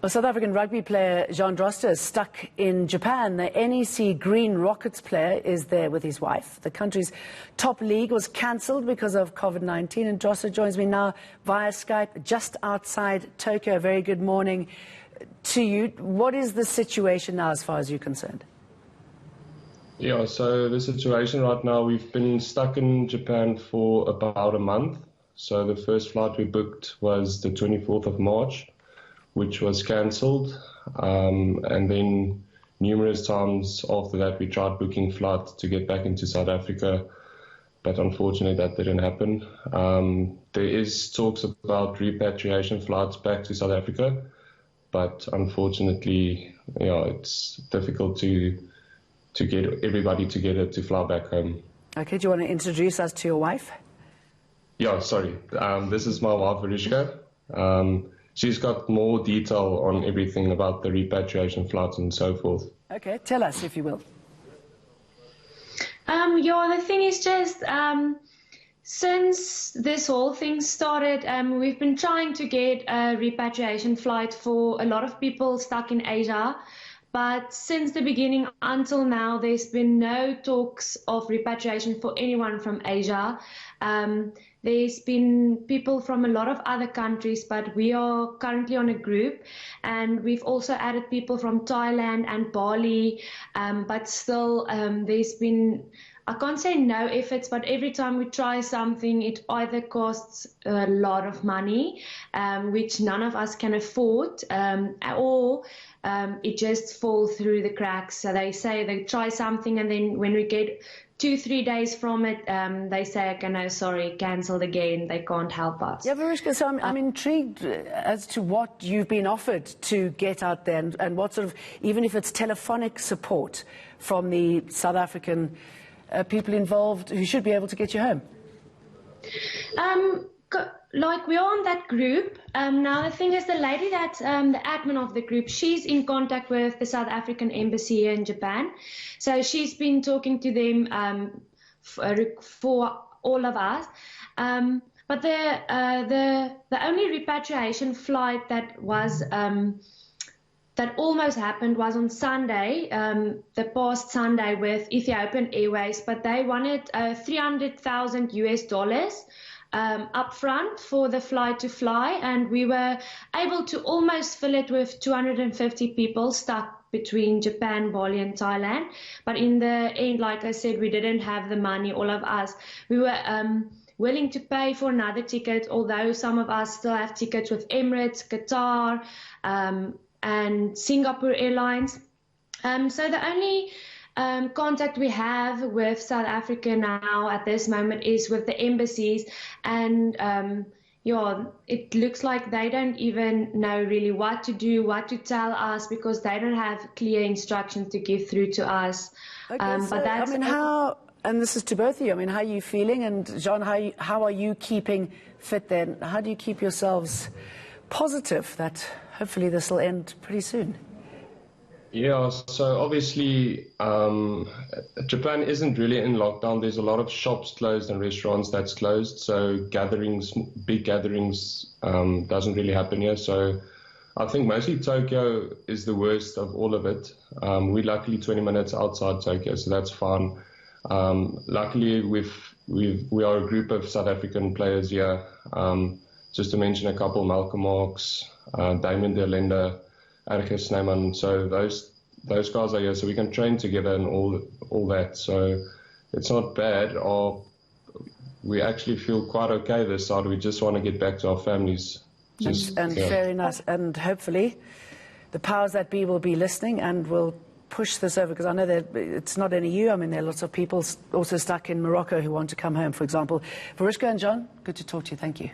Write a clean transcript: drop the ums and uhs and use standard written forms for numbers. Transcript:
Well, South African rugby player Jean Droste is stuck in Japan. The NEC Green Rockets player is there with his wife. The country's top league was cancelled because of COVID-19, and Droste joins me now via Skype just outside Tokyo. A very good morning to you. What is the situation now as far as you're concerned? Yeah, so the situation right now, we've been stuck in Japan for about a month. So the first flight we booked was the 24th of March, which was cancelled. And then numerous times after that, we tried booking flights to get back into South Africa, but unfortunately that didn't happen. There is talks about repatriation flights back to South Africa, but unfortunately, it's difficult to get everybody together to fly back home. Okay, do you want to introduce us to your wife? Yeah, sorry. This is my wife, Arishka. She's got more detail on everything about the repatriation flights and so forth. Okay, tell us if you will. The thing is just, since this whole thing started, we've been trying to get a repatriation flight for a lot of people stuck in Asia. But since the beginning until now, there's been no talks of repatriation for anyone from Asia. There's been people from a lot of other countries, but we are currently on a group, and we've also added people from Thailand and Bali, but still there's been, I can't say no efforts, but every time we try something, it either costs a lot of money, which none of us can afford, or it just falls through the cracks. So they say they try something, and then when we get 2-3 days from it, they say, okay, no, sorry, cancelled again, they can't help us. Yeah, Arishka, so I'm intrigued as to what you've been offered to get out there, and what sort of, even if it's telephonic support from the South African people involved who should be able to get you home. Like, we're on that group. Now, the thing is, the lady that, the admin of the group, she's in contact with the South African embassy here in Japan. So she's been talking to them for all of us. But the only repatriation flight that was that almost happened was on Sunday, the past Sunday, with Ethiopian Airways, but they wanted $300,000 US up front for the flight to fly, and we were able to almost fill it with 250 people stuck between Japan, Bali and Thailand. But in the end, like I said, we didn't have the money, all of us. We were willing to pay for another ticket, although some of us still have tickets with Emirates, Qatar, and Singapore Airlines. So the only contact we have with South Africa now at this moment is with the embassies, and it looks like they don't even know really what to do, what to tell us, because they don't have clear instructions to give through to us. Okay, but that's, how, and this is to both of you, how are you feeling? And Jean, how are you keeping fit then? How do you keep yourselves positive that hopefully this will end pretty soon? Yeah, so obviously Japan isn't really in lockdown. There's a lot of shops closed and restaurants that's closed, so big gatherings doesn't really happen here. So I think mostly Tokyo is the worst of all of it. We're luckily 20 minutes outside Tokyo, so that's fine. Luckily we are a group of South African players here. Just to mention a couple, Malcolm Marks, Damien Derlenda, Erkes Snyman, so those guys are here, so we can train together and all that. So it's not bad. We actually feel quite okay this side. We just want to get back to our families. Very nice. And hopefully the powers that be will be listening and will push this over, because I know that it's not only you. There are lots of people also stuck in Morocco who want to come home, for example. Arishka and John, good to talk to you. Thank you.